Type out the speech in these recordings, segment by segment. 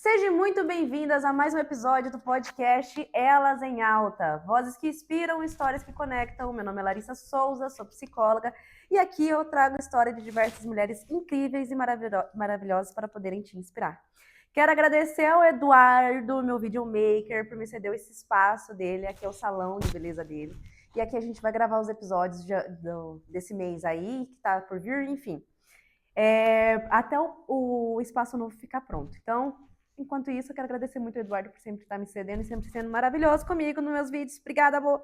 Sejam muito bem-vindas a mais um episódio do podcast Elas em Alta. Vozes que inspiram, histórias que conectam. Meu nome é Larissa Souza, sou psicóloga e aqui eu trago a história de diversas mulheres incríveis e maravilhosas para poderem te inspirar. Quero agradecer ao Eduardo, meu videomaker, por me ceder esse espaço dele. Aqui é o salão de beleza dele. E aqui a gente vai gravar os episódios desse mês aí, que tá por vir, enfim. Até o espaço novo ficar pronto. Então, enquanto isso, eu quero agradecer muito ao Eduardo por sempre estar me cedendo e sempre sendo maravilhoso comigo nos meus vídeos. Obrigada, amor.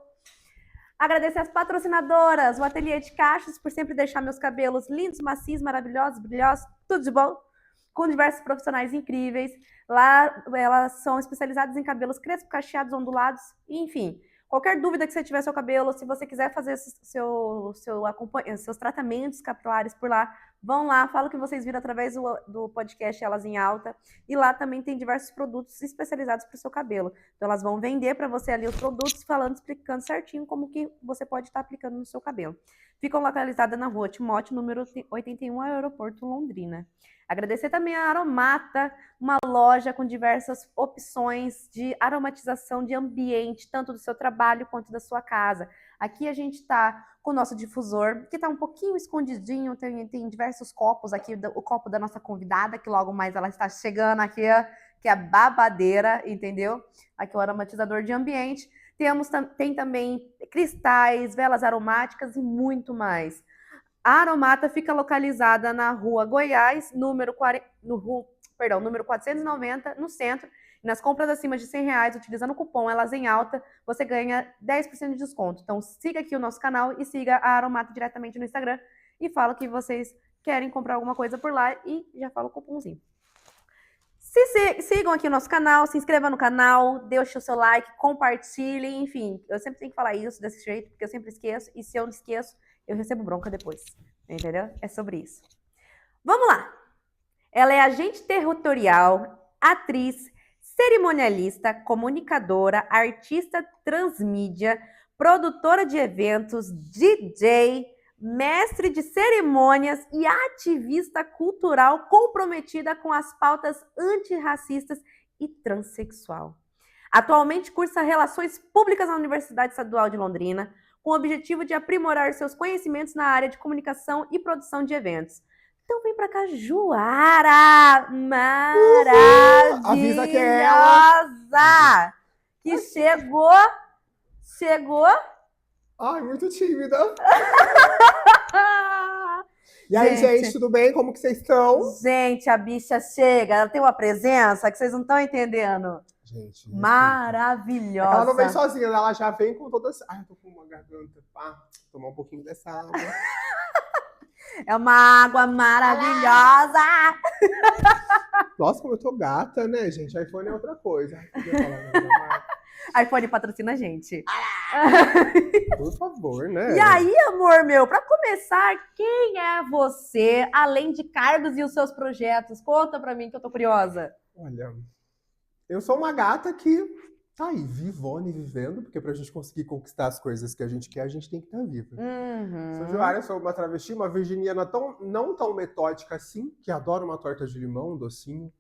Agradecer as patrocinadoras, o Ateliê de Cachos, por sempre deixar meus cabelos lindos, macios, maravilhosos, brilhosos, tudo de bom, com diversos profissionais incríveis. Lá, elas são especializadas em cabelos crespos, cacheados, ondulados, enfim. Qualquer dúvida que você tiver seu cabelo, se você quiser fazer seus tratamentos capilares por lá, vão lá, fala que vocês viram através do podcast Elas em Alta. E lá também tem diversos produtos especializados para o seu cabelo. Então elas vão vender para você ali os produtos, explicando certinho como que você pode estar aplicando no seu cabelo. Ficam localizadas na rua Timóteo, número 81, Aeroporto Londrina. Agradecer também a Aromata, uma loja com diversas opções de aromatização de ambiente, tanto do seu trabalho quanto da sua casa. Aqui a gente está com o nosso difusor, que está um pouquinho escondidinho, tem diversos copos aqui, o copo da nossa convidada, que logo mais ela está chegando aqui, que é a babadeira, entendeu? Aqui o aromatizador de ambiente. Tem também cristais, velas aromáticas e muito mais. A Aromata fica localizada na rua Goiás, número 490, no centro. Nas compras acima de R$100, utilizando o cupom Elas em Alta, você ganha 10% de desconto. Então siga aqui o nosso canal e siga a Aromata diretamente no Instagram e fala que vocês querem comprar alguma coisa por lá e já fala o cupomzinho. Sigam aqui o nosso canal, se inscrevam no canal, deixem o seu like, compartilhem, enfim. Eu sempre tenho que falar isso desse jeito, porque eu sempre esqueço. E se eu não esqueço, eu recebo bronca depois, entendeu? É sobre isso. Vamos lá! Ela é agente territorial, atriz, cerimonialista, comunicadora, artista transmídia, produtora de eventos, DJ, mestre de cerimônias e ativista cultural comprometida com as pautas antirracistas e transexual. Atualmente cursa Relações Públicas na Universidade Estadual de Londrina, com o objetivo de aprimorar seus conhecimentos na área de comunicação e produção de eventos. Então vem pra cá, Juara! Maravilhosa! Avisa que é ela! Que chegou! Ai, muito tímida! E aí, gente, tudo bem? Como que vocês estão? Gente, a bicha chega, ela tem uma presença que vocês não estão entendendo. Gente, maravilhosa. Ela não vem sozinha, ela já vem com todas... Ai, eu tô com uma garganta, pá. Tomar um pouquinho dessa água. É uma água maravilhosa! Nossa, como eu tô gata, né, gente? iPhone é outra coisa. iPhone patrocina a gente. Por favor, né? E aí, amor meu, pra começar, quem é você, além de cargos e os seus projetos? Conta pra mim que eu tô curiosa. Olha, eu sou uma gata que tá aí, vivona e vivendo, porque pra gente conseguir conquistar as coisas que a gente quer, a gente tem que estar viva. Sou Juara, sou uma travesti, uma virginiana não tão metódica assim, que adora uma torta de limão, um docinho,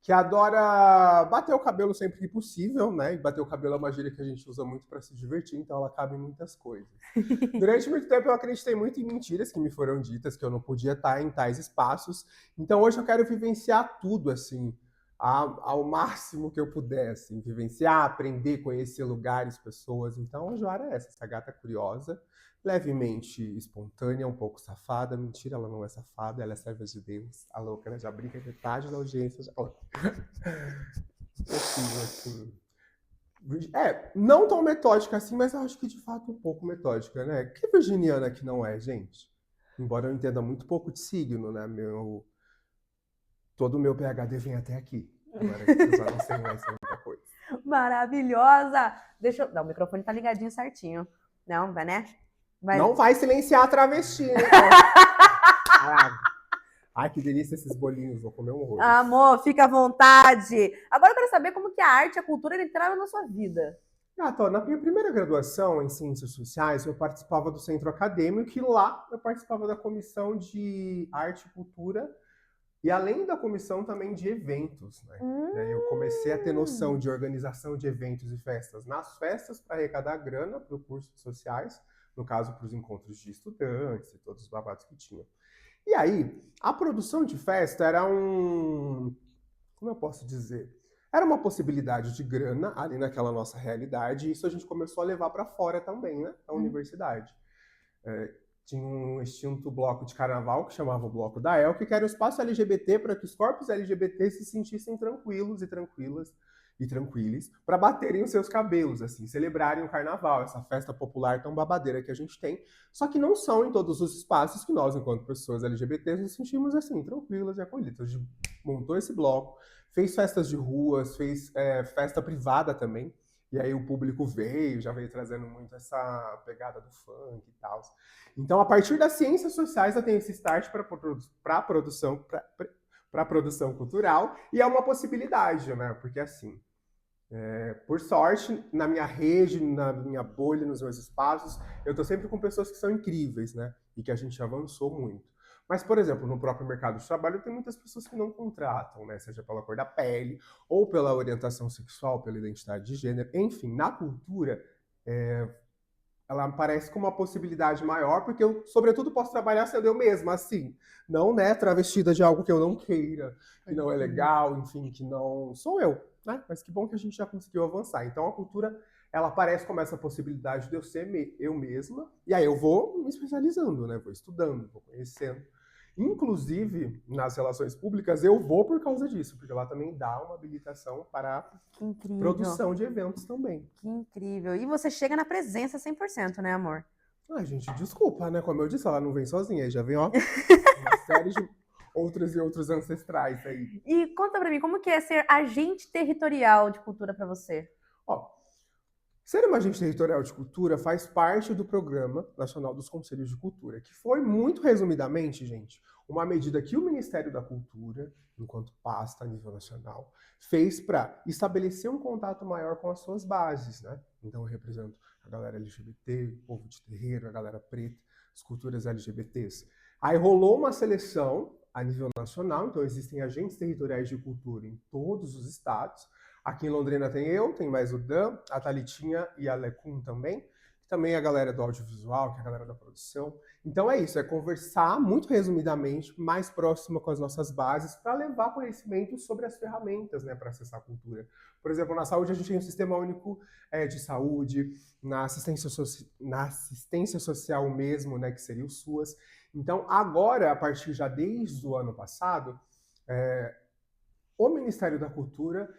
que adora bater o cabelo sempre que possível, né? E bater o cabelo é uma gíria que a gente usa muito para se divertir, então ela cabe em muitas coisas. Durante muito tempo eu acreditei muito em mentiras que me foram ditas, que eu não podia estar em tais espaços. Então hoje eu quero vivenciar tudo, assim, ao máximo que eu puder, assim, vivenciar, aprender, conhecer lugares, pessoas. Então a Joara é essa gata curiosa, levemente espontânea, um pouco safada. Mentira, ela não é safada, ela é serva de Deus. A louca, ela já brinca metade da audiência. Já... assim. Não tão metódica assim, mas eu acho que de fato um pouco metódica, né? Que virginiana que não é, gente? Embora eu entenda muito pouco de signo, né? Todo o meu PhD vem até aqui. Agora eu já não sei mais muita coisa. Maravilhosa! Deixa eu... Não, o microfone tá ligadinho certinho. Não, vai, né? Não vai silenciar a travesti, né? Ai, que delícia esses bolinhos, vou comer um horror. Amor, fica à vontade. Agora eu quero saber como que a arte e a cultura entraram na sua vida. Na minha primeira graduação em Ciências Sociais, eu participava do centro acadêmico e lá eu participava da comissão de arte e cultura E além da comissão também de eventos, né? E aí eu comecei a ter noção de organização de eventos e festas nas festas para arrecadar grana para o curso de sociais, no caso para os encontros de estudantes e todos os babados que tinham. E aí, a produção de festa era como eu posso dizer? Era uma possibilidade de grana ali naquela nossa realidade, e isso a gente começou a levar para fora também, né? Da universidade. Tinha um extinto bloco de carnaval que chamava o Bloco da ELC, que era o espaço LGBT para que os corpos LGBT se sentissem tranquilos e tranquilas e tranquiles para baterem os seus cabelos, assim, celebrarem o carnaval, essa festa popular tão babadeira que a gente tem. Só que não são em todos os espaços que nós, enquanto pessoas LGBTs, nos sentimos assim, tranquilas e acolhidas. A gente montou esse bloco, fez festas de ruas, fez festa privada também. E aí o público já veio trazendo muito essa pegada do funk e tal. Então, a partir das ciências sociais, eu tenho esse start para a produção cultural, e é uma possibilidade, né? Porque, assim, por sorte, na minha rede, na minha bolha, nos meus espaços, eu estou sempre com pessoas que são incríveis, né? E que a gente avançou muito. Mas, por exemplo, no próprio mercado de trabalho, tem muitas pessoas que não contratam, né? Seja pela cor da pele, ou pela orientação sexual, pela identidade de gênero. Enfim, na cultura, ela aparece como uma possibilidade maior, porque eu, sobretudo, posso trabalhar sendo eu mesma, assim. Não, né, travestida de algo que eu não queira, que não é legal, enfim, que não sou eu, né? Mas que bom que a gente já conseguiu avançar. Então, a cultura, ela aparece como essa possibilidade de eu ser eu mesma, e aí eu vou me especializando, né? Vou estudando, vou conhecendo. Inclusive, nas relações públicas, eu vou por causa disso, porque lá também dá uma habilitação para produção de eventos também. Que incrível. E você chega na presença 100%, né, amor? Ah, gente, desculpa, né? Como eu disse, ela não vem sozinha, aí já vem, ó, uma série de outros e outros ancestrais aí. E conta pra mim, como que é ser agente territorial de cultura pra você? Ó, ser uma agente territorial de cultura faz parte do Programa Nacional dos Conselhos de Cultura, que foi, muito resumidamente, gente, uma medida que o Ministério da Cultura, enquanto pasta a nível nacional, fez para estabelecer um contato maior com as suas bases, né? Então eu represento a galera LGBT, o povo de terreiro, a galera preta, as culturas LGBTs. Aí rolou uma seleção a nível nacional, então existem agentes territoriais de cultura em todos os estados. Aqui em Londrina tem mais o Dan, a Thalitinha e a Lecum também. Também a galera do audiovisual, que é a galera da produção. Então é isso, é conversar, muito resumidamente, mais próximo com as nossas bases, para levar conhecimento sobre as ferramentas, né, para acessar a cultura. Por exemplo, na saúde a gente tem um Sistema Único de Saúde, na assistência social mesmo, né, que seria o SUAS. Então agora, a partir já desde o ano passado, o Ministério da Cultura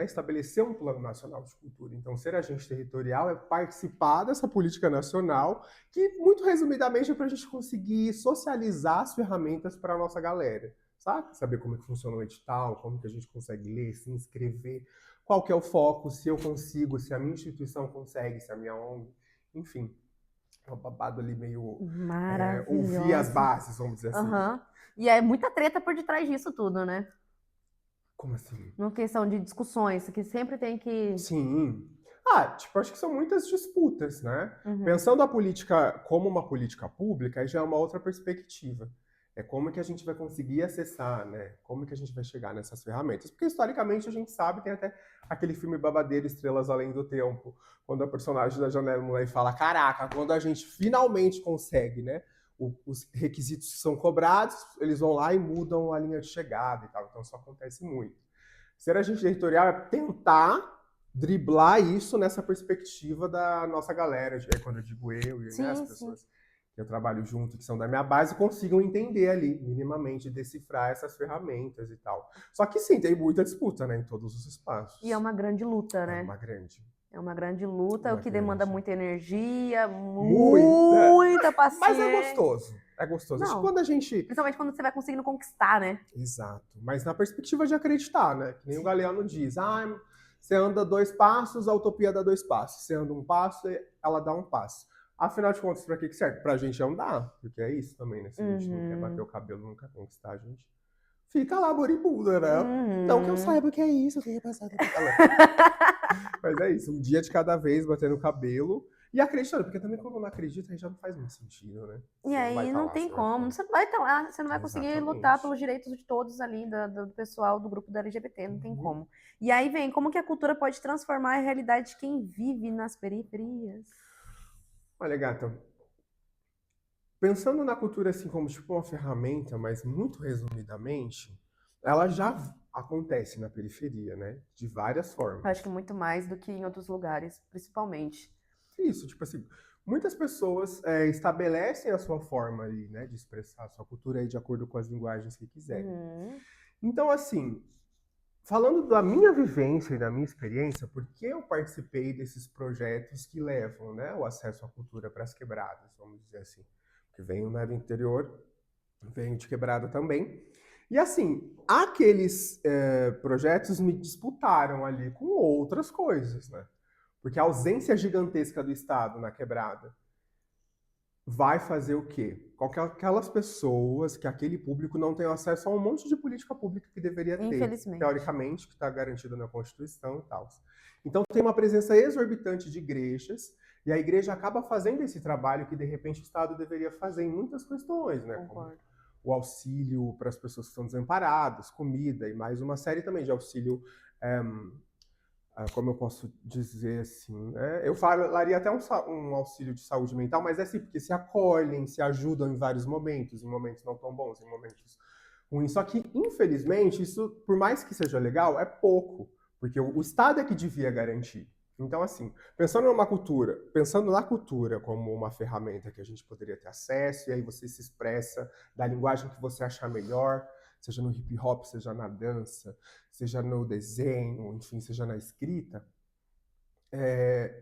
estabelecer um plano nacional de cultura. Então, ser agente territorial é participar dessa política nacional, que, muito resumidamente, é para a gente conseguir socializar as ferramentas para a nossa galera, sabe? Saber como é que funciona o edital, como que a gente consegue ler, se inscrever, qual que é o foco, se eu consigo, se a minha instituição consegue, se a minha ONG, enfim. É um babado ali meio ouvir as bases, vamos dizer assim. Uhum. E é muita treta por detrás disso tudo, né? Como assim? Uma questão de discussões, que sempre tem que... Sim. Acho que são muitas disputas, né? Uhum. Pensando a política como uma política pública, aí já é uma outra perspectiva. É como que a gente vai conseguir acessar, né? Como que a gente vai chegar nessas ferramentas. Porque, historicamente, a gente sabe, tem até aquele filme babadeiro Estrelas Além do Tempo, quando a personagem da Janelle Monáe fala, caraca, quando a gente finalmente consegue, né? Os requisitos que são cobrados, eles vão lá e mudam a linha de chegada e tal. Então, isso acontece muito. Ser agente territorial é tentar driblar isso nessa perspectiva da nossa galera. Quando eu digo eu e as pessoas que eu trabalho junto, que são da minha base, consigam entender ali, minimamente, decifrar essas ferramentas e tal. Só que sim, tem muita disputa, né, em todos os espaços. E é uma grande luta, né? É uma grande luta, o que demanda muita energia, muita paciência. Mas é gostoso. É gostoso. Não, quando a gente... Principalmente quando você vai conseguindo conquistar, né? Exato. Mas na perspectiva de acreditar, né? Que nem o Galeano diz. Você anda 2 passos, a utopia dá 2 passos. Você anda 1 passo, ela dá 1 passo. Afinal de contas, pra que serve? Pra gente andar. Porque é isso também, né? Se a gente não quer bater o cabelo, não quer conquistar, a gente fica lá moribunda, né? Não que eu saiba o que é isso, eu tenho passado. Mas é isso, um dia de cada vez, batendo o cabelo. E acreditando, porque também quando não acredita, aí já não faz muito sentido, né? E Você não vai aí estar não lá, tem você vai como, ficar. você não vai estar lá, você não vai conseguir lutar Exatamente. pelos direitos de todos ali, do pessoal do grupo da LGBT, não tem Uhum. como. E aí vem, como que a cultura pode transformar a realidade de quem vive nas periferias? Olha, gata, pensando na cultura assim como tipo uma ferramenta, mas muito resumidamente, ela já acontece na periferia, né? De várias Eu acho que formas. muito mais do que em outros lugares, principalmente. Isso, tipo assim, muitas pessoas estabelecem a sua forma ali, né, de expressar a sua cultura aí de acordo com as linguagens que quiserem. Uhum, Então, assim, falando da minha vivência e da minha experiência, porque eu participei desses projetos que levam, né, o acesso à cultura para as quebradas, vamos dizer assim, que venho, né, do interior, venho de quebrada também. E assim, aqueles projetos me disputaram ali com outras coisas, né? Porque a ausência gigantesca do Estado na quebrada vai fazer o quê? Com que aquelas pessoas, que aquele público não tem acesso a um monte de política pública que deveria ter, infelizmente. teoricamente, que está garantido na Constituição e tal. Então tem uma presença exorbitante de igrejas, e a igreja acaba fazendo esse trabalho que, de repente, o Estado deveria fazer em muitas questões, né? Como Concordo. o auxílio para as pessoas que estão desamparadas, comida, e mais uma série também de auxílio como eu posso dizer assim, né? Eu falaria até um auxílio de saúde mental, mas é assim, porque se acolhem, se ajudam em vários momentos, em momentos não tão bons, em momentos ruins. Só que, infelizmente, isso, por mais que seja legal, é pouco, porque o Estado é que devia garantir. Então, assim, pensando na cultura como uma ferramenta que a gente poderia ter acesso, e aí você se expressa da linguagem que você achar melhor, seja no hip hop, seja na dança, seja no desenho, enfim, seja na escrita,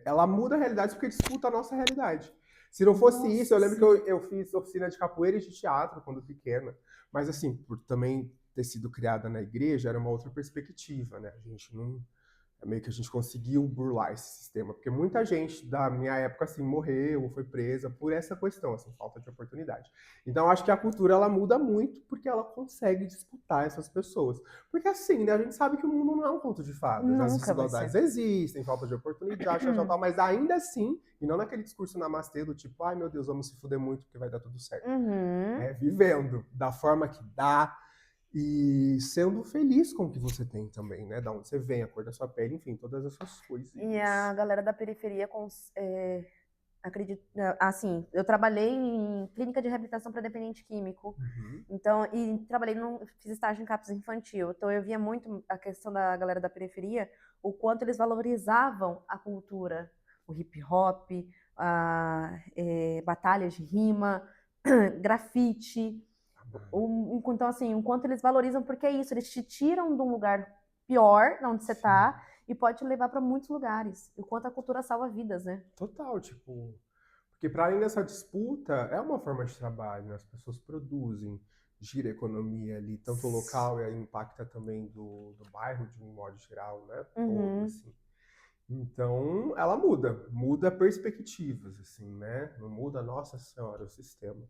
ela muda a realidade porque disputa a nossa realidade. Se não fosse Nossa, isso, eu lembro que sim. eu fiz oficina de capoeira e de teatro quando pequena, mas assim, por também ter sido criada na igreja, era uma outra perspectiva, né? A gente não, meio que a gente conseguiu burlar esse sistema, porque muita gente da minha época assim morreu ou foi presa por essa questão, assim, falta de oportunidade. Então eu acho que a cultura ela muda muito porque ela consegue disputar essas pessoas. Porque assim, né, a gente sabe que o mundo não é um conto de fadas, as Nunca vai desigualdades ser. existem, falta de oportunidade, tal, tal, tal, mas ainda assim, e não naquele discurso namastê do tipo, ai meu Deus, vamos se fuder muito porque vai dar tudo certo. Uhum. Vivendo da forma que dá, e sendo feliz com o que você tem também, né? Da onde você vem, a cor da sua pele, enfim, todas essas E coisinhas. a galera da periferia, acredito, assim, eu trabalhei em clínica de reabilitação para dependente químico, Uhum. então, e fiz estágio em CAPS infantil, então eu via muito a questão da galera da periferia, o quanto eles valorizavam a cultura, o hip hop, batalhas de rima, grafite, então, assim, o quanto eles valorizam, porque é isso, eles te tiram de um lugar pior, onde você Sim. tá, e pode te levar para muitos lugares. E o quanto a cultura salva vidas, né? Total, tipo. Porque para além dessa disputa, é uma forma de trabalho, né? As pessoas produzem, gira a economia ali, tanto local e aí impacta também do bairro de um modo geral, né? Todo, Uhum. assim. Então, ela muda perspectivas, assim, né? Não muda, nossa senhora, o sistema.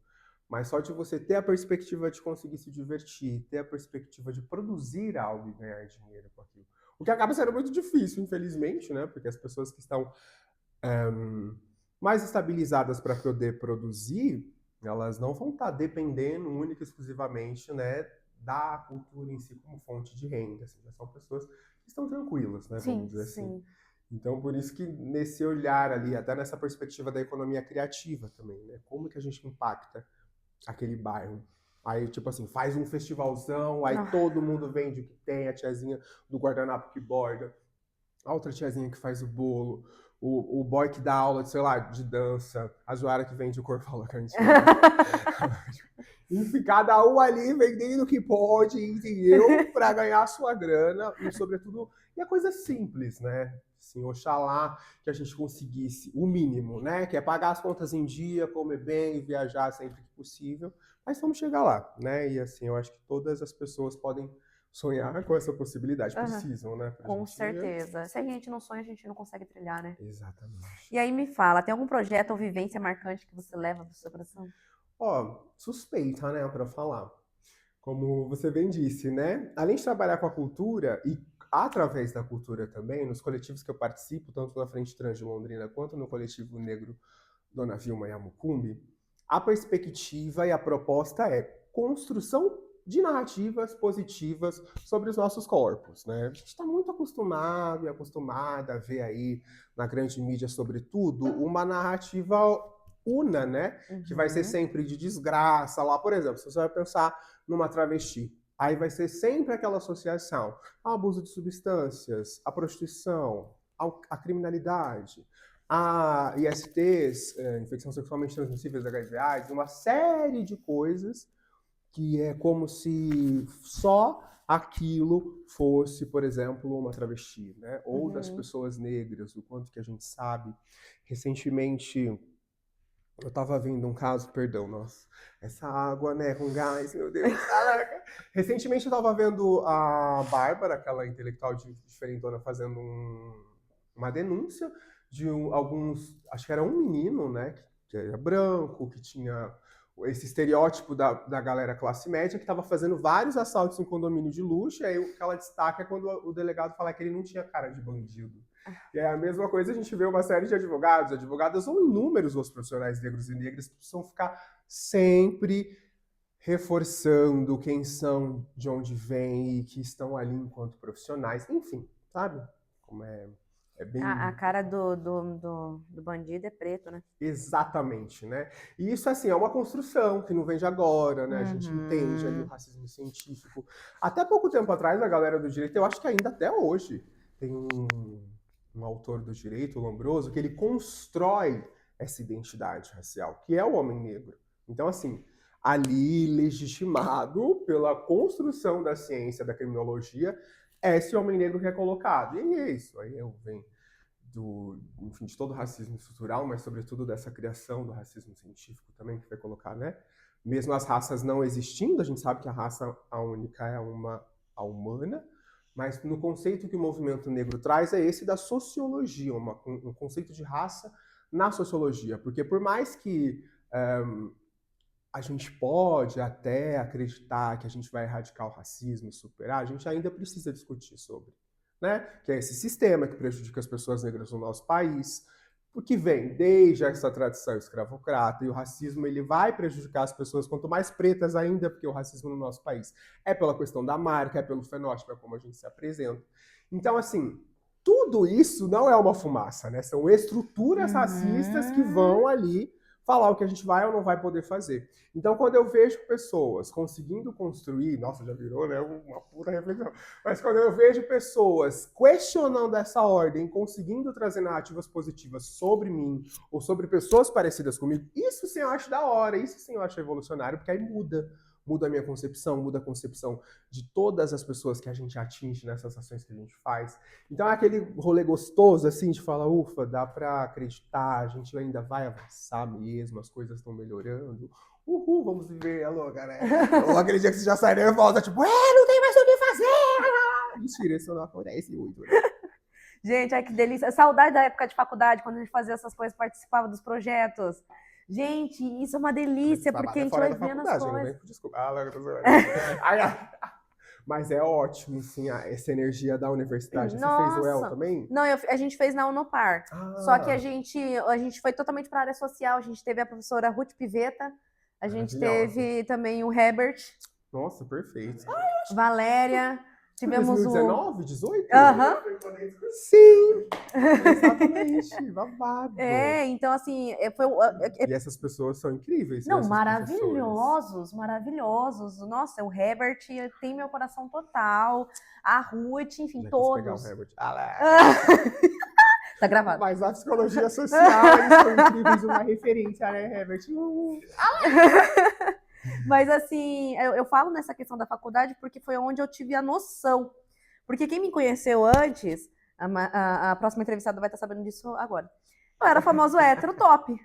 Mas só de você ter a perspectiva de conseguir se divertir, ter a perspectiva de produzir algo e ganhar dinheiro com aquilo. O que acaba sendo muito difícil, infelizmente, né? Porque as pessoas que estão mais estabilizadas para poder produzir, elas não vão estar dependendo única e exclusivamente, né, da cultura em si como fonte de renda. Assim, já são pessoas que estão tranquilas, né? Vamos Sim, dizer assim. sim. Então, por isso que nesse olhar ali, até nessa perspectiva da economia criativa também, né? Como que a gente impacta aquele bairro? Aí, tipo assim, faz um festivalzão, aí Não. todo mundo vende o que tem, a tiazinha do guardanapo que borda, a outra tiazinha que faz o bolo, o boy que dá aula, sei lá, de dança, a Joara que vende o corpo cantina. Enfim, cada um ali vendendo o que pode, entendeu? Para ganhar a sua grana e, sobretudo, e a coisa simples, né? Assim, oxalá que a gente conseguisse o mínimo, né? Que é pagar as contas em dia, comer bem, viajar sempre que possível. Mas vamos chegar lá, né? E assim, eu acho que todas as pessoas podem sonhar com essa possibilidade. Uhum. Precisam, né? Pra Com gente. certeza. Se a gente não sonha, a gente não consegue trilhar, né? Exatamente. E aí me fala, tem algum projeto ou vivência marcante que você leva do seu coração? Ó, suspeita, né, pra falar. Como você bem disse, né? Além de trabalhar com a cultura e através da cultura também, nos coletivos que eu participo, tanto na Frente Trans de Londrina quanto no Coletivo Negro Dona Vilma Yamucumbi, a perspectiva e a proposta é construção de narrativas positivas sobre os nossos corpos, né? A gente está muito acostumado e acostumada a ver aí na grande mídia, sobretudo, uma narrativa una, né? Que vai ser sempre de desgraça lá, por exemplo, se você vai pensar numa travesti, aí vai ser sempre aquela associação ao abuso de substâncias, à prostituição, à criminalidade, a ISTs, infecção sexualmente transmissíveis, HIV/AIDS, uma série de coisas que é como se só aquilo fosse, por exemplo, uma travesti, né? Ou das pessoas negras, o quanto que a gente sabe. Recentemente, eu estava vendo um caso, perdão, nossa, essa água, né, com gás, meu Deus. Recentemente eu estava vendo a Bárbara, aquela intelectual diferentona, fazendo uma denúncia de alguns, acho que era um menino, né, que era branco, que tinha esse estereótipo da galera classe média, que estava fazendo vários assaltos em condomínio de luxo, e aí o que ela destaca é quando o delegado fala que ele não tinha cara de bandido. E é a mesma coisa, a gente vê uma série de advogados, advogadas ou inúmeros outros profissionais negros e negras que precisam ficar sempre reforçando quem são, de onde vêm e que estão ali enquanto profissionais, enfim, sabe? Como é bem... A cara do bandido é preto, né? Exatamente, né? E isso, assim, é uma construção que não vem de agora, né? A gente entende ali o racismo científico. Até pouco tempo atrás, a galera do direito, eu acho que ainda até hoje, tem um autor do direito, o Lombroso, que ele constrói essa identidade racial, que é o homem negro. Então, assim, ali legitimado pela construção da ciência, da criminologia, é esse homem negro que é colocado. E é isso, aí eu venho enfim, de todo o racismo estrutural, mas sobretudo dessa criação do racismo científico também, que foi colocar, né? Mesmo as raças não existindo, a gente sabe que a raça a única é a humana, mas no conceito que o movimento negro traz é esse da sociologia, um conceito de raça na sociologia, porque por mais que a gente pode até acreditar que a gente vai erradicar o racismo e superar, a gente ainda precisa discutir sobre, né? Que é esse sistema que prejudica as pessoas negras no nosso país, porque vem desde essa tradição escravocrata, e o racismo ele vai prejudicar as pessoas, quanto mais pretas ainda, porque o racismo no nosso país é pela questão da marca, é pelo fenótipo, é como a gente se apresenta. Então, assim, tudo isso não é uma fumaça, né? São estruturas racistas que vão ali falar o que a gente vai ou não vai poder fazer. Então, quando eu vejo pessoas conseguindo construir, nossa, já virou, né, uma puta reflexão, mas quando eu vejo pessoas questionando essa ordem, conseguindo trazer narrativas positivas sobre mim, ou sobre pessoas parecidas comigo, isso sim eu acho da hora, isso sim eu acho revolucionário, porque aí muda a minha concepção, muda a concepção de todas as pessoas que a gente atinge nessas ações que a gente faz. Então é aquele rolê gostoso, assim, de falar, ufa, dá pra acreditar, a gente ainda vai avançar mesmo, as coisas estão melhorando. Uhul, vamos viver, alô, galera. Ou aquele dia que você já sai nervosa, tipo, não tem mais o que fazer! Mentira, isso não acontece muito, né? Gente, ai que delícia. Saudade da época de faculdade, quando a gente fazia essas coisas, participava dos projetos. Gente, isso é uma delícia, porque a gente vai vendo as coisas. Desculpa. Mas é ótimo, sim, essa energia da universidade. Nossa. Você fez o EL também? Não, a gente fez na Unopar. Só que a gente foi totalmente para a área social. A gente teve a professora Ruth Pivetta. A gente teve também o Herbert. Nossa, perfeito. Valéria. Tivemos 2019, 18? Sim! Exatamente, babado. Então assim, E essas pessoas são incríveis. Não, maravilhosos, maravilhosos. Nossa, o Herbert tem meu coração total. A Ruth, enfim, já todos. Pegar o Herbert. Tá gravado. Mas a psicologia social, eles são incríveis, uma referência, né, Herbert? Mas assim, eu falo nessa questão da faculdade porque foi onde eu tive a noção. Porque quem me conheceu antes, a próxima entrevistada vai estar sabendo disso agora. Eu era famoso hétero top.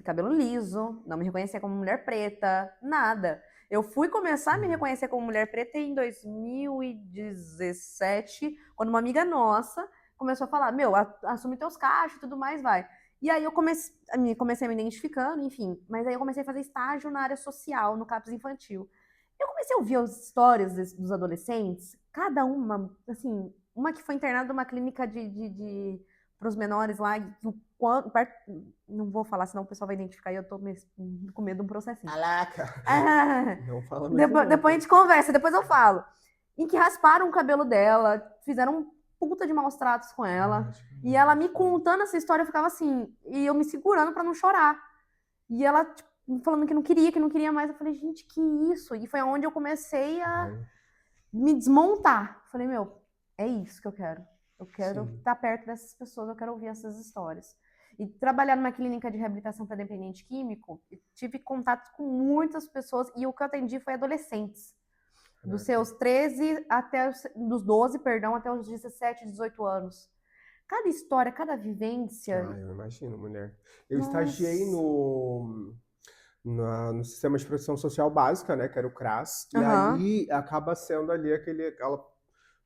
Cabelo liso, não me reconhecia como mulher preta, nada. Eu fui começar a me reconhecer como mulher preta em 2017, quando uma amiga nossa começou a falar, assume teus cachos e tudo mais, vai. E aí eu comecei a me identificando, enfim. Mas aí eu comecei a fazer estágio na área social, no CAPS infantil. Eu comecei a ouvir as histórias dos adolescentes, cada uma, assim, uma que foi internada numa clínica para os menores lá, e não vou falar, senão o pessoal vai identificar e eu tô com medo de um processinho. Caraca! Não fala mais depois a gente conversa, depois eu falo. Em que rasparam o cabelo dela, fizeram um puta de maus tratos com ela. E ela me contando essa história, eu ficava assim, e eu me segurando pra não chorar. E ela, tipo, falando que não queria mais. Eu falei, gente, que isso? E foi onde eu comecei a me desmontar. Falei, meu, é isso que eu quero. Eu quero estar perto dessas pessoas, eu quero ouvir essas histórias. E trabalhar numa clínica de reabilitação para dependente químico, tive contato com muitas pessoas, e o que eu atendi foi adolescentes. Dos seus 13 até dos 12, perdão, até os 17, 18 anos. Cada história, cada vivência. Eu imagino, mulher. Eu estagiei no Sistema de Proteção Social Básica, né, que era o CRAS, e aí acaba sendo ali aquela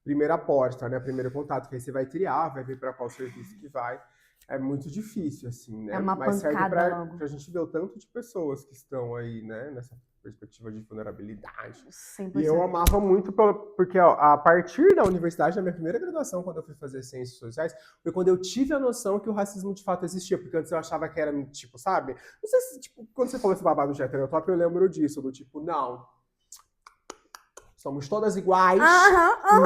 primeira porta, né, primeiro contato, que aí você vai triar, vai ver para qual serviço que vai. É muito difícil, assim, né? É uma Mas serve pancada pra gente ver o tanto de pessoas que estão aí, né, nessa perspectiva de vulnerabilidade. 100%. E eu amava muito, porque ó, a partir da universidade, na minha primeira graduação, quando eu fui fazer Ciências Sociais, foi quando eu tive a noção que o racismo de fato existia, porque antes eu achava que era, tipo, sabe? Não sei se, tipo, quando você falou esse babado de heterotop, eu lembro disso, do tipo, não, somos todas iguais,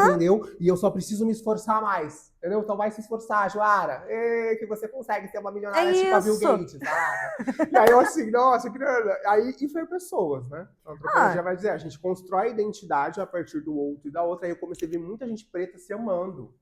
entendeu? E eu só preciso me esforçar mais, entendeu? Então vai se esforçar, Joara, que você consegue ser uma milionária tipo a Bill Gates, sabe? E aí eu assim, nossa, que grana. Aí, e foi pessoas, né? A antropologia vai dizer, a gente constrói a identidade a partir do outro e da outra. Aí eu comecei a ver muita gente preta se amando.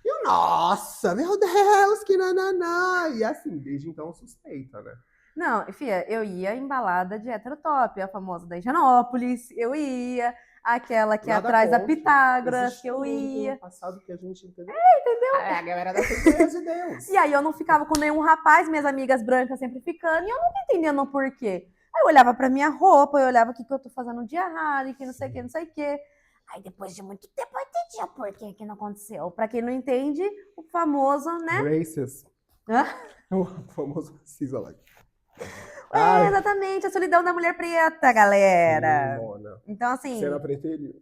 E eu, nossa, meu Deus, que nananá. E assim, desde então, suspeita, né? Não, filha, eu ia em balada de heterotop, a famosa da Higienópolis, eu ia... Aquela que é atrás da Pitágoras, que eu ia. Um passado que a gente entendeu. Entendeu? A galera da Assembleia de Deus. E aí eu não ficava com nenhum rapaz, minhas amigas brancas sempre ficando, e eu não entendendo o porquê. Aí eu olhava pra minha roupa, eu olhava o que eu tô fazendo de errado, e que não sei o que, não sei o que. Aí depois de muito tempo eu entendi o porquê que não aconteceu. Pra quem não entende, o famoso, né? Racist. O famoso racismo lá. Exatamente, a solidão da mulher preta, galera. Sim, então, assim. Cena preteria.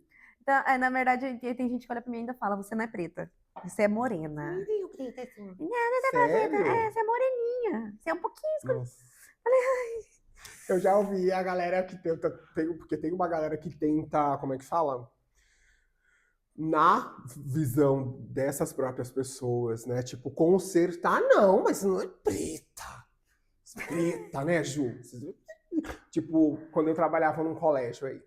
Então, na verdade, tem gente que olha pra mim e ainda fala: você não é preta, você é morena. Preta assim. Sério? Você é moreninha. Você é um pouquinho escuro. Falei, eu já ouvi a galera que tenta. Porque tem uma galera que tenta. Como é que fala? Na visão dessas próprias pessoas, né? Tipo, consertar, não, mas não é preta. Preta, né, Ju? Tipo, quando eu trabalhava num colégio aí,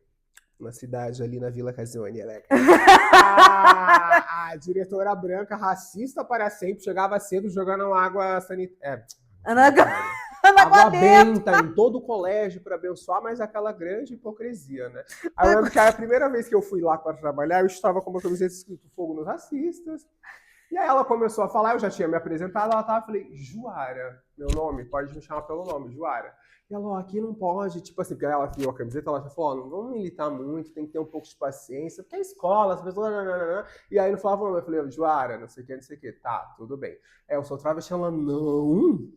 na cidade ali na Vila Casone, a diretora branca, racista para sempre, chegava cedo jogando água sanitária. Água benta em todo o colégio para abençoar, mas aquela grande hipocrisia, né? Aí eu lembro que a primeira vez que eu fui lá para trabalhar, eu estava com uma camiseta escrito Fogo nos Racistas. E aí ela começou a falar, eu já tinha me apresentado, ela tava, falei, Juara, meu nome, pode me chamar pelo nome, Juara. E ela, ó, aqui não pode, tipo assim, porque ela viu a camiseta, ela já falou, ó, não vamos militar muito, tem que ter um pouco de paciência, porque é escola, as pessoas, nananana. E aí não falava o nome, eu falei, Juara, não sei o que, tá, tudo bem. Eu sou travesti, ela, não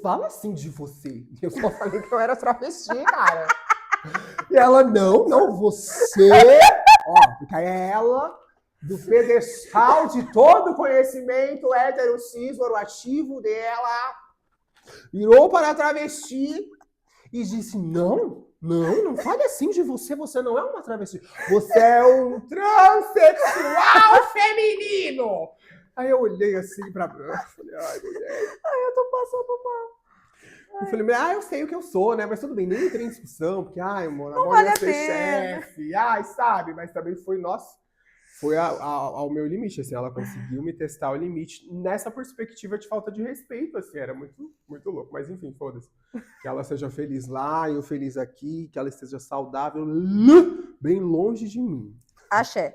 fala assim de você. Eu só falei que eu era travesti, cara. E ela, não, você, ó, porque aí é ela... do pedestal de todo conhecimento hétero, cis, normativo dela, virou para a travesti e disse, não fale assim de você, você não é uma travesti, você é um transexual feminino. Aí eu olhei assim pra Branca, falei, ai, mulher. Ai, eu tô passando mal. Eu falei, eu sei o que eu sou, né? Mas tudo bem, nem entrei em discussão, porque, amor, não vale ia a ser pena. chefe, sabe? Mas também foi, foi ao meu limite, assim, ela conseguiu me testar o limite nessa perspectiva de falta de respeito, assim, era muito, muito louco. Mas enfim, foda-se. Que ela seja feliz lá, eu feliz aqui, que ela esteja saudável, bem longe de mim. Axé.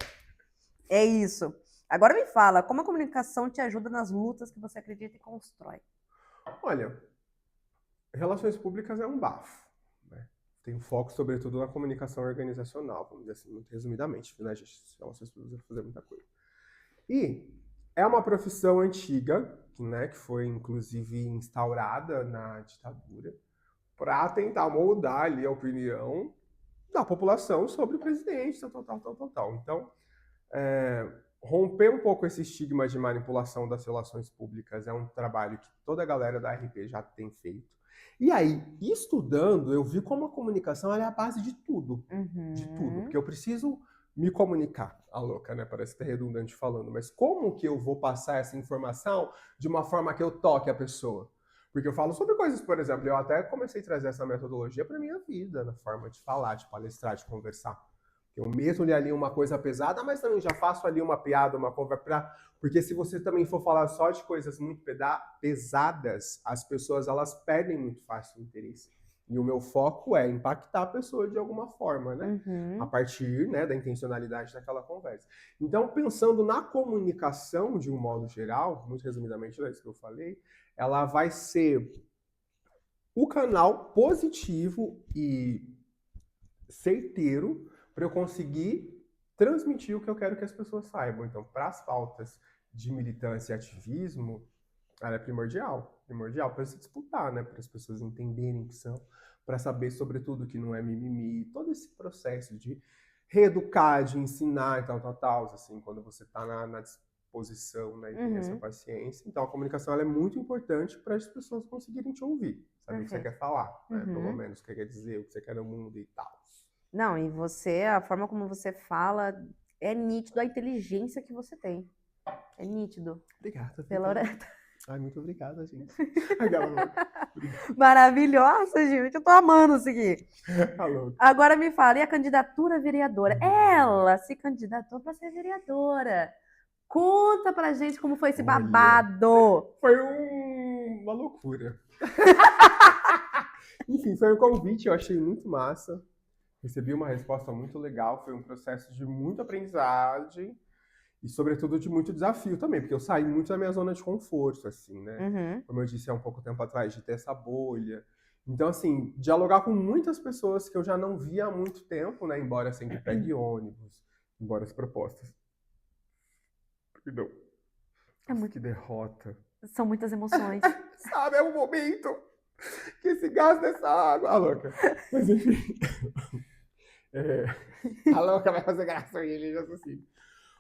É isso. Agora me fala, como a comunicação te ajuda nas lutas que você acredita e constrói? Olha, relações públicas é um bafo, né? Tem foco, sobretudo, na comunicação organizacional, vamos dizer assim, muito resumidamente, né, gente? Relações públicas fazer muita coisa. E é uma profissão antiga, né, que foi, inclusive, instaurada na ditadura, para tentar moldar ali a opinião da população sobre o presidente, tal. Então, romper um pouco esse estigma de manipulação das relações públicas é um trabalho que toda a galera da RP já tem feito. E aí, estudando, eu vi como a comunicação é a base de tudo. De tudo. Porque eu preciso me comunicar. A louca, né? Parece que é redundante falando. Mas como que eu vou passar essa informação de uma forma que eu toque a pessoa? Porque eu falo sobre coisas, por exemplo, eu até comecei a trazer essa metodologia para minha vida, na forma de falar, de palestrar, de conversar. Eu mesmo li ali uma coisa pesada, mas também já faço ali uma piada, uma conversa. Porque se você também for falar só de coisas muito pesadas, as pessoas elas perdem muito fácil o interesse. E o meu foco é impactar a pessoa de alguma forma, né? A partir, né, da intencionalidade daquela conversa. Então, pensando na comunicação de um modo geral, muito resumidamente é isso que eu falei, ela vai ser o canal positivo e certeiro para eu conseguir transmitir o que eu quero que as pessoas saibam. Então, para as pautas de militância e ativismo, ela é primordial para se disputar, né? Para as pessoas entenderem que são, para saber, sobretudo, que não é mimimi, todo esse processo de reeducar, de ensinar e tal, assim, quando você está na disposição, né, e tem essa paciência. Então, a comunicação ela é muito importante para as pessoas conseguirem te ouvir, saber o que você quer falar, né? Pelo menos o que você quer dizer, o que você quer no mundo e tal. Não, e você, a forma como você fala, é nítido a inteligência que você tem. É nítido. Obrigada. Pela hora... Ai, muito obrigada, gente. Maravilhosa, gente. Eu tô amando isso aqui. Alô. Agora me fala, e a candidatura a vereadora? Ela se candidatou para ser vereadora. Conta pra gente como foi esse babado. Foi uma loucura. Enfim, foi um convite, eu achei muito massa. Recebi uma resposta muito legal, foi um processo de muita aprendizagem e, sobretudo, de muito desafio também, porque eu saí muito da minha zona de conforto, assim, né? Como eu disse há um pouco tempo atrás, de ter essa bolha. Então, assim, dialogar com muitas pessoas que eu já não via há muito tempo, né? Embora sempre pegue ônibus, embora as propostas. Perdão. Que derrota. São muitas emoções. Sabe, é um momento que esse gás dessa água... A louca. Mas, enfim... A louca vai fazer graça e ele já assassina.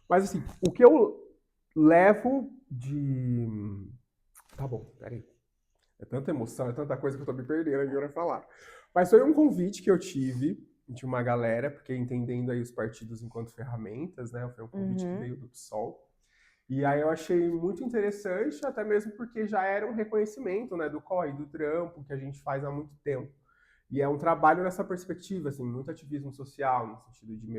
Mas assim, o que eu levo de... Tá bom, peraí. É tanta emoção, é tanta coisa que eu tô me perdendo aqui pra falar. Mas foi um convite que eu tive de uma galera, porque entendendo aí os partidos enquanto ferramentas, né? Foi um convite que veio do PSOL. E aí eu achei muito interessante, até mesmo porque já era um reconhecimento, né, do corre, do trampo que a gente faz há muito tempo. E é um trabalho nessa perspectiva, assim, muito ativismo social, no sentido de,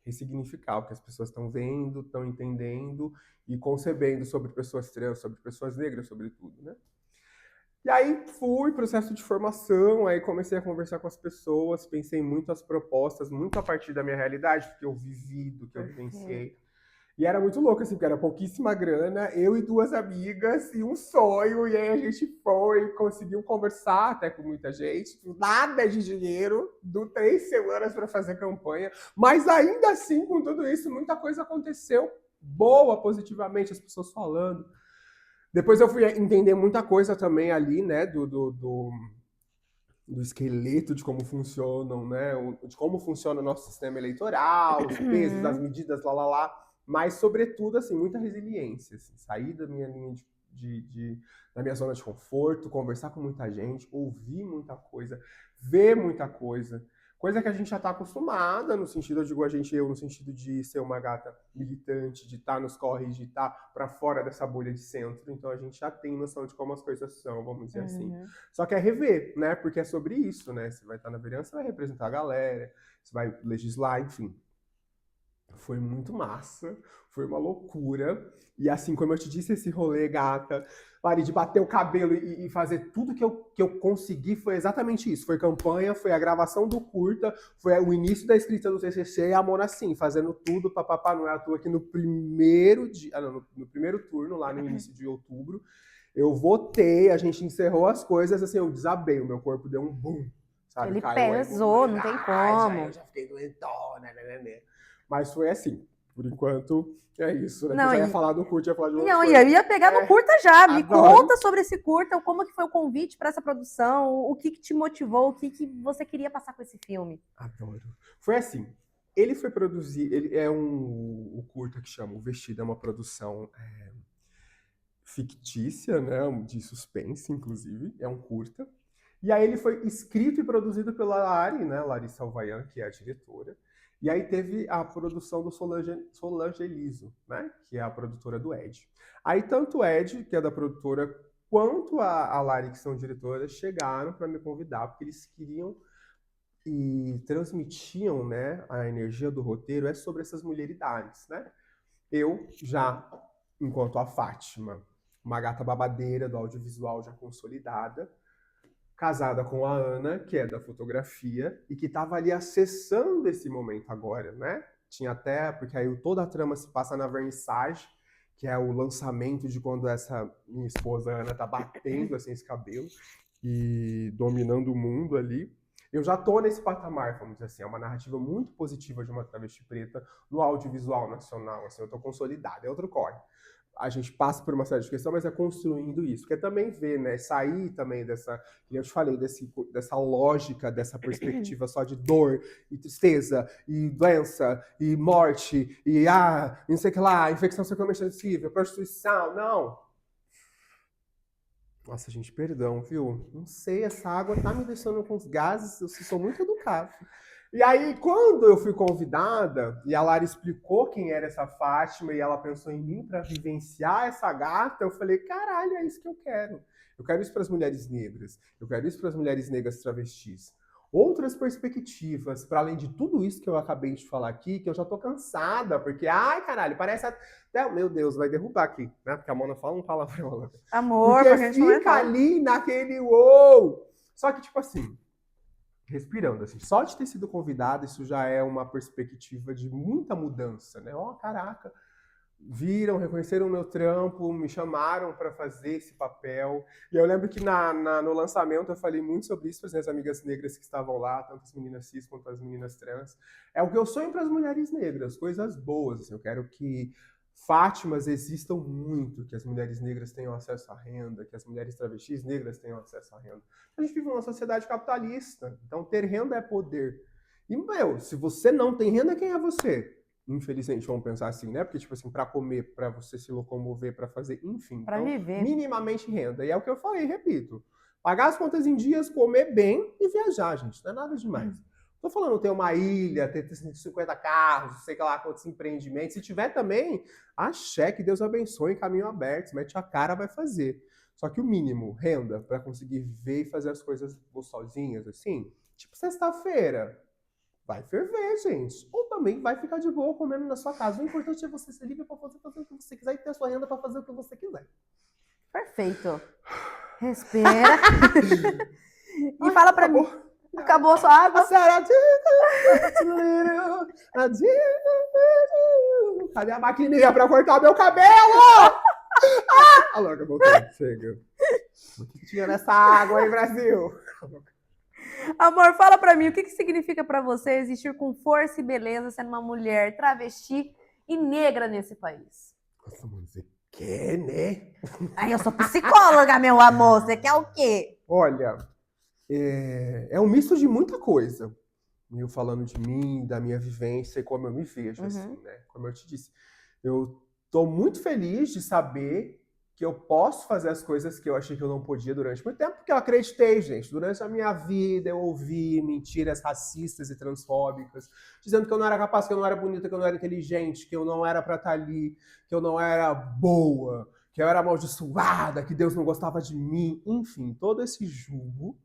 ressignificar o que as pessoas estão vendo, estão entendendo e concebendo sobre pessoas trans, sobre pessoas negras, sobretudo, né? E aí fui, processo de formação, aí comecei a conversar com as pessoas, pensei muito as propostas, muito a partir da minha realidade, do que eu vivi, do que eu vivenciei. E era muito louco, assim, porque era pouquíssima grana, eu e 2 amigas, e um sonho, e aí a gente foi, conseguiu conversar até com muita gente, nada de dinheiro, 3 semanas para fazer campanha, mas ainda assim, com tudo isso, muita coisa aconteceu, boa, positivamente, as pessoas falando. Depois eu fui entender muita coisa também ali, né, do esqueleto de como funcionam, né, de como funciona o nosso sistema eleitoral, os pesos, as medidas, mas, sobretudo, assim, muita resiliência. Assim, sair da minha linha da minha zona de conforto, conversar com muita gente, ouvir muita coisa, ver muita coisa. Coisa que a gente já está acostumada, no sentido, eu digo eu, no sentido de ser uma gata militante, de estar nos corres, de estar para fora dessa bolha de centro. Então, a gente já tem noção de como as coisas são, vamos dizer assim. Só que é rever, né? Porque é sobre isso, né? Você vai estar na vereança, você vai representar a galera, você vai legislar, enfim. Foi muito massa, foi uma loucura. E assim, como eu te disse, esse rolê, gata, de bater o cabelo e fazer tudo que eu consegui foi exatamente isso. Foi campanha, foi a gravação do curta, foi o início da escrita do TCC e a Mona, assim, fazendo tudo, papapá, não é à toa que no primeiro dia, no primeiro turno, lá no início de outubro, eu votei, a gente encerrou as coisas, assim, eu desabei, o meu corpo deu um boom, sabe? Ele pesou, não tem como. Eu já fiquei doentona, né? Mas foi assim, Por enquanto, é isso, né? Não, Eu já ia falar do curta, ia falar de outra Não, coisa. eu ia pegar no curta já. Me Adoro. conta sobre esse curta, como que foi o convite para essa produção, o que te motivou, o que você queria passar com esse filme. Adoro. Foi assim, ele foi produzir, ele é o curta que chama O Vestido, é uma produção fictícia, né, de suspense, inclusive, é um curta. E aí ele foi escrito e produzido pela Lari, né, Larissa Alvayan, que é a diretora. E aí teve a produção do Solange Eliso, né, que é a produtora do Ed. Aí tanto o Ed, que é da produtora, quanto a Lari, que são diretoras, chegaram para me convidar, porque eles queriam e transmitiam, né, a energia do roteiro sobre essas mulheridades, né? Eu já, enquanto a Fátima, uma gata babadeira do audiovisual já consolidada, casada com a Ana, que é da fotografia, e que estava ali acessando esse momento agora, né? Tinha até, porque aí toda a trama se passa na vernissage, que é o lançamento de quando essa minha esposa Ana tá batendo assim esse cabelo e dominando o mundo ali. Eu já tô nesse patamar, vamos dizer assim, é uma narrativa muito positiva de uma travesti preta no audiovisual nacional, assim, eu tô consolidada, é outro corre. A gente passa por uma série de questões, mas é construindo isso. Porque também ver, né, sair também dessa, como eu te falei, dessa lógica, dessa perspectiva só de dor e tristeza e doença e morte e não sei o que lá, infecção sexualmente transmissível, prostituição, não. Nossa, gente, perdão, viu? Não sei, essa água tá me deixando com os gases, eu sou muito educado. E aí, quando eu fui convidada, e a Lara explicou quem era essa Fátima, e ela pensou em mim para vivenciar essa gata, eu falei, caralho, é isso que eu quero. Eu quero isso para as mulheres negras, eu quero isso para as mulheres negras travestis. Outras perspectivas, para além de tudo isso que eu acabei de falar aqui, que eu já tô cansada, porque, ai, caralho, parece até, meu Deus, vai derrubar aqui, né? Porque a Mona fala um palavrão. Amor, porque fica ali naquele uou. Só que, tipo assim, respirando, assim, só de ter sido convidada, isso já é uma perspectiva de muita mudança, né? Ó, caraca, viram, reconheceram o meu trampo, me chamaram para fazer esse papel. E eu lembro que no lançamento eu falei muito sobre isso para as minhas amigas negras que estavam lá, tanto as meninas cis quanto as meninas trans. É o que eu sonho para as mulheres negras, coisas boas. Assim, eu quero que Fátimas existam muito, que as mulheres negras tenham acesso à renda, que as mulheres travestis negras tenham acesso à renda. A gente vive numa sociedade capitalista, então ter renda é poder. E, meu, se você não tem renda, quem é você? Infelizmente, vamos pensar assim, né? Porque, tipo assim, para comer, para você se locomover, para fazer, enfim. Para então, viver. Minimamente renda. E é o que eu falei, repito. Pagar as contas em dias, comer bem e viajar, gente. Não é nada demais. Tô falando ter uma ilha, ter 50 carros, sei lá quantos empreendimentos. Se tiver também, axé, que Deus abençoe, caminho aberto, mete a cara, vai fazer. Só que o mínimo, renda, para conseguir viver e fazer as coisas gostosinhas, assim, tipo sexta-feira, vai ferver, gente. Ou também vai ficar de boa comendo na sua casa. O importante é você ser livre para fazer o que você quiser e ter a sua renda para fazer o que você quiser. Perfeito. Respira. E fala para mim. Acabou a sua água? Cadê a maquininha pra cortar meu cabelo? A louca voltou. Chega. O que tinha nessa água aí, Brasil? Amor, fala pra mim, o que significa pra você existir com força e beleza sendo uma mulher travesti e negra nesse país? Nossa, mano, você quer, né? Ai, eu sou psicóloga, meu amor. Você quer o quê? Olha, é um misto de muita coisa. Eu falando de mim, da minha vivência e como eu me vejo, assim, né? Como eu te disse, eu tô muito feliz de saber que eu posso fazer as coisas que eu achei que eu não podia durante muito tempo, porque eu acreditei, gente. Durante a minha vida eu ouvi mentiras racistas e transfóbicas, dizendo que eu não era capaz, que eu não era bonita, que eu não era inteligente, que eu não era pra estar ali, que eu não era boa, que eu era amaldiçoada, que Deus não gostava de mim. Enfim, todo esse julgo.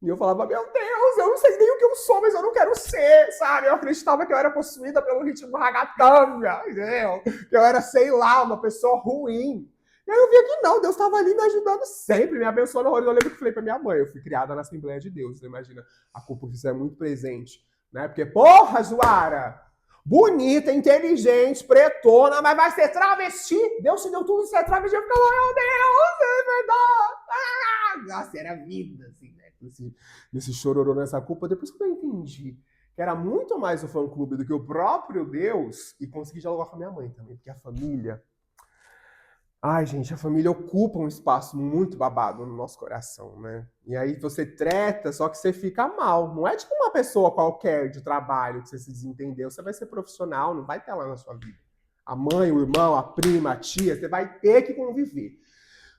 E eu falava, meu Deus, eu não sei nem o que eu sou, mas eu não quero ser, sabe? Eu acreditava que eu era possuída pelo ritmo ragatanga, entendeu? Que eu era, sei lá, uma pessoa ruim. E aí eu via que não, Deus estava ali me ajudando sempre, me abençoando horrores. Eu lembro que eu falei pra minha mãe, eu fui criada na Assembleia de Deus, você imagina, a culpa que isso é muito presente, né? Porque, porra, Zoara, bonita, inteligente, pretona, mas vai ser travesti? Deus te deu tudo ser travesti. Eu ficava, meu Deus, é verdade. Nossa, era vida, assim, né? Nesse chororô, nessa culpa. Depois que eu entendi que era muito mais o fã-clube do que o próprio Deus, e consegui dialogar com a minha mãe também, porque a família... Ai, gente, a família ocupa um espaço muito babado no nosso coração, né? E aí você treta, só que você fica mal. Não é tipo uma pessoa qualquer de trabalho que você se desentendeu. Você vai ser profissional, não vai ter lá na sua vida. A mãe, o irmão, a prima, a tia, você vai ter que conviver.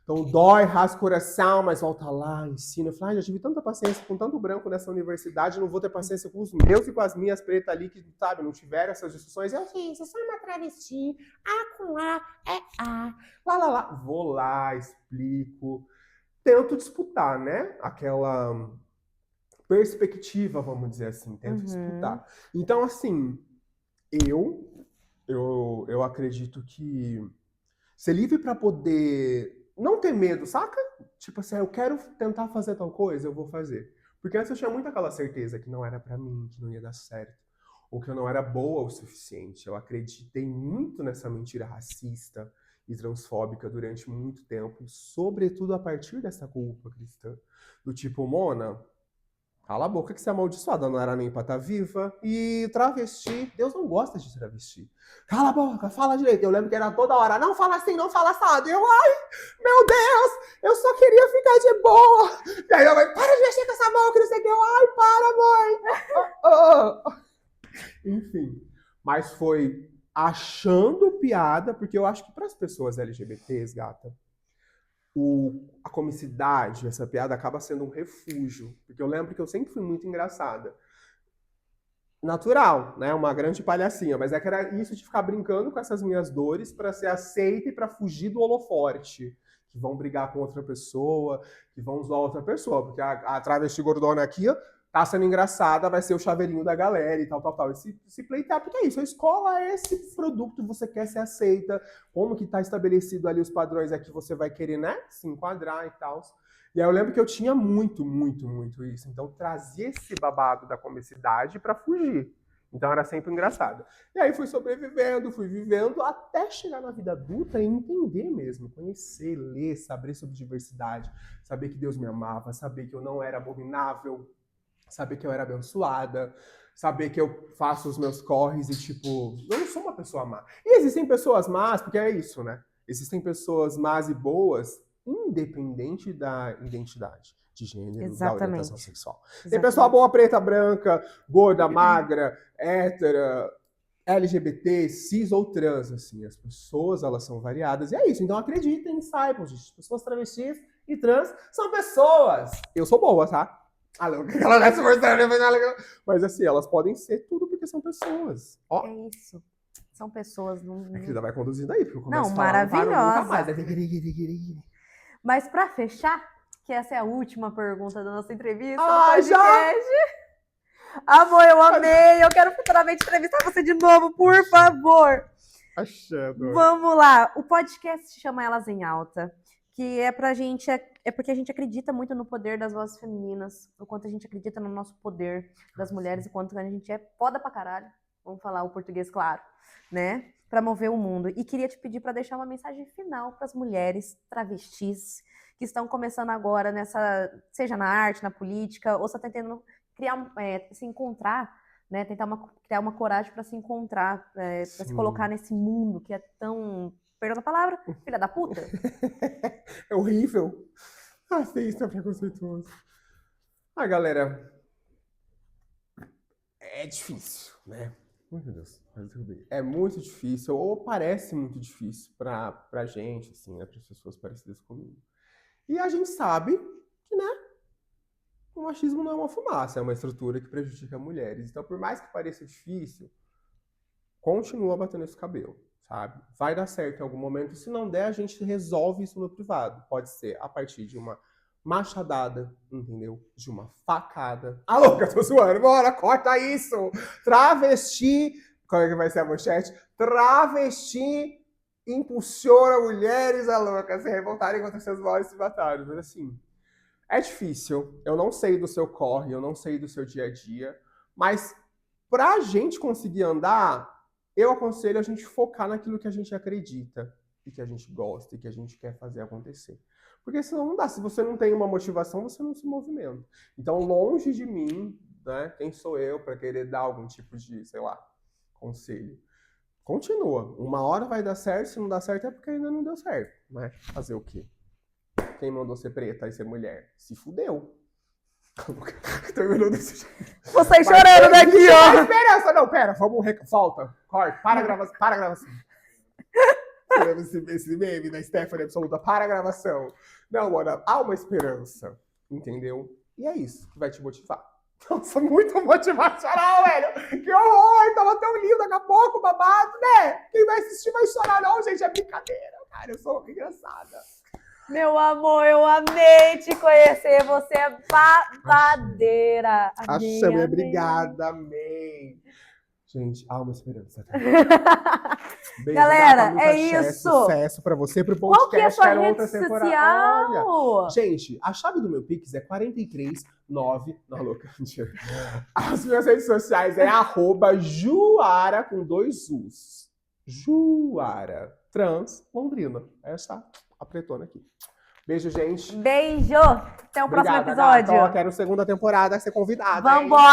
Então dói, rasga o coração, mas volta lá, ensina. Eu falo, já tive tanta paciência com tanto branco nessa universidade, não vou ter paciência com os meus e com as minhas pretas ali que, sabe, não tiveram essas discussões. Eu, gente, eu sou uma travesti, A com A é A, lá. Vou lá, explico, tento disputar, né? Aquela perspectiva, vamos dizer assim, tento disputar. Então, assim, eu acredito que ser livre para poder não ter medo, saca? Tipo assim, eu quero tentar fazer tal coisa, eu vou fazer. Porque antes eu tinha muito aquela certeza que não era pra mim, que não ia dar certo. Ou que eu não era boa o suficiente. Eu acreditei muito nessa mentira racista e transfóbica durante muito tempo. E sobretudo a partir dessa culpa cristã. Do tipo, Mona, cala a boca que você é amaldiçoada, não era nem pra estar viva. E travesti, Deus não gosta de travesti. Cala a boca, fala direito. Eu lembro que era toda hora, não fala assim, não fala assado. Eu, ai, meu Deus, eu só queria ficar de boa. E aí a mãe, para de mexer com essa mão, que não sei o que. Eu, ai, para, mãe. Enfim, mas foi achando piada, porque eu acho que para as pessoas LGBTs, gata, a comicidade, essa piada acaba sendo um refúgio. Porque eu lembro que eu sempre fui muito engraçada. Natural, né? Uma grande palhacinha. Mas é que era isso de ficar brincando com essas minhas dores para ser aceita e para fugir do holoforte. Que vão brigar com outra pessoa, que vão zoar outra pessoa. Porque a travesti gordona aqui tá sendo engraçada, vai ser o chaveirinho da galera e tal. Esse pleitear, porque é isso. A escola é esse produto, você quer ser aceita. Como que tá estabelecido ali os padrões é que você vai querer, né? Se enquadrar e tal. E aí eu lembro que eu tinha muito isso. Então trazia esse babado da comicidade pra fugir. Então era sempre engraçado. E aí fui sobrevivendo, fui vivendo, até chegar na vida adulta e entender mesmo. Conhecer, ler, saber sobre diversidade. Saber que Deus me amava, saber que eu não era abominável, saber que eu era abençoada, saber que eu faço os meus corres e, tipo, eu não sou uma pessoa má. E existem pessoas más, porque é isso, né? Existem pessoas más e boas, independente da identidade de gênero, da orientação sexual. Tem pessoa boa, preta, branca, gorda, magra, hétera, LGBT, cis ou trans, assim. As pessoas, elas são variadas. E é isso. Então acreditem, saibam, gente. Pessoas travestis e trans são pessoas. Eu sou boa, tá? Ela vai se forçando, mas assim, elas podem ser tudo porque são pessoas. Ó. É isso. São pessoas. Não... A querida vai conduzindo aí, porque eu começo não, a falar, maravilhosa. Nunca mais. Mas pra fechar, que essa é a última pergunta da nossa entrevista do podcast. Já? Amor, eu amei. Eu quero futuramente entrevistar você de novo, por favor. Achando. Vamos lá. O podcast se chama Elas em Alta, que é pra gente, é porque a gente acredita muito no poder das vozes femininas, o quanto a gente acredita no nosso poder das mulheres, o quanto a gente é foda pra caralho, vamos falar o português claro, né? Pra mover o mundo. E queria te pedir pra deixar uma mensagem final pras mulheres travestis que estão começando agora nessa, seja na arte, na política, ou só tá tentando criar, se encontrar, né? Tentar criar uma coragem pra se encontrar, pra se colocar nesse mundo que é tão... Perdão a palavra? Filha da puta? É horrível. Isso é preconceituoso. Ah, galera, é difícil, né? Meu Deus, é muito difícil, ou parece muito difícil pra gente, assim, né? Para as pessoas parecidas comigo. E a gente sabe que, né? O machismo não é uma fumaça, é uma estrutura que prejudica mulheres. Então, por mais que pareça difícil, continua batendo esse cabelo. Sabe? Vai dar certo em algum momento. E se não der, a gente resolve isso no privado. Pode ser a partir de uma machadada, entendeu? De uma facada. Ah, louca, tô zoando. Bora, corta isso! Travesti... Qual é que vai ser a manchete? Travesti impulsiona mulheres, a louca, a se revoltarem contra seus males e batalhas. Mas assim, é difícil. Eu não sei do seu corre, eu não sei do seu dia a dia. Mas pra gente conseguir andar... Eu aconselho a gente focar naquilo que a gente acredita e que a gente gosta e que a gente quer fazer acontecer. Porque senão não dá. Se você não tem uma motivação, você não se movimenta. Então, longe de mim né? Quem sou eu para querer dar algum tipo de, sei lá, conselho? Continua. Uma hora vai dar certo, se não dá certo é porque ainda não deu certo, né? Fazer o quê? Quem mandou ser preta e ser mulher? Se fudeu. Terminou desse jeito. Você chorando daqui, ó. Esperança. Não, pera, vamos volta, corta, para a gravação. Você lembra esse meme da Stephanie Absoluta? Para a gravação. Não, mano, há uma esperança, entendeu? E é isso que vai te motivar. Nossa, muito motivacional, velho. Que horror, tava tão lindo, daqui a pouco, babado, né? Quem vai assistir vai chorar, não, gente, é brincadeira, cara, eu sou engraçada. Meu amor, eu amei te conhecer, você é babadeira. Achei, obrigada, amei. Gente, há uma esperança. Beijo, galera, gata, é isso. Sucesso pra você, pro podcast. Qual que é a sua rede outra social? Olha, gente, a chave do meu Pix é 439... Não, louca, mentira. As minhas redes sociais é @Juara com 2 U's. Juara. Trans Londrina. Essa a pretona aqui. Beijo, gente. Beijo. Até o próximo episódio. Gata. Ó, quero segunda temporada, ser convidada. Vambora.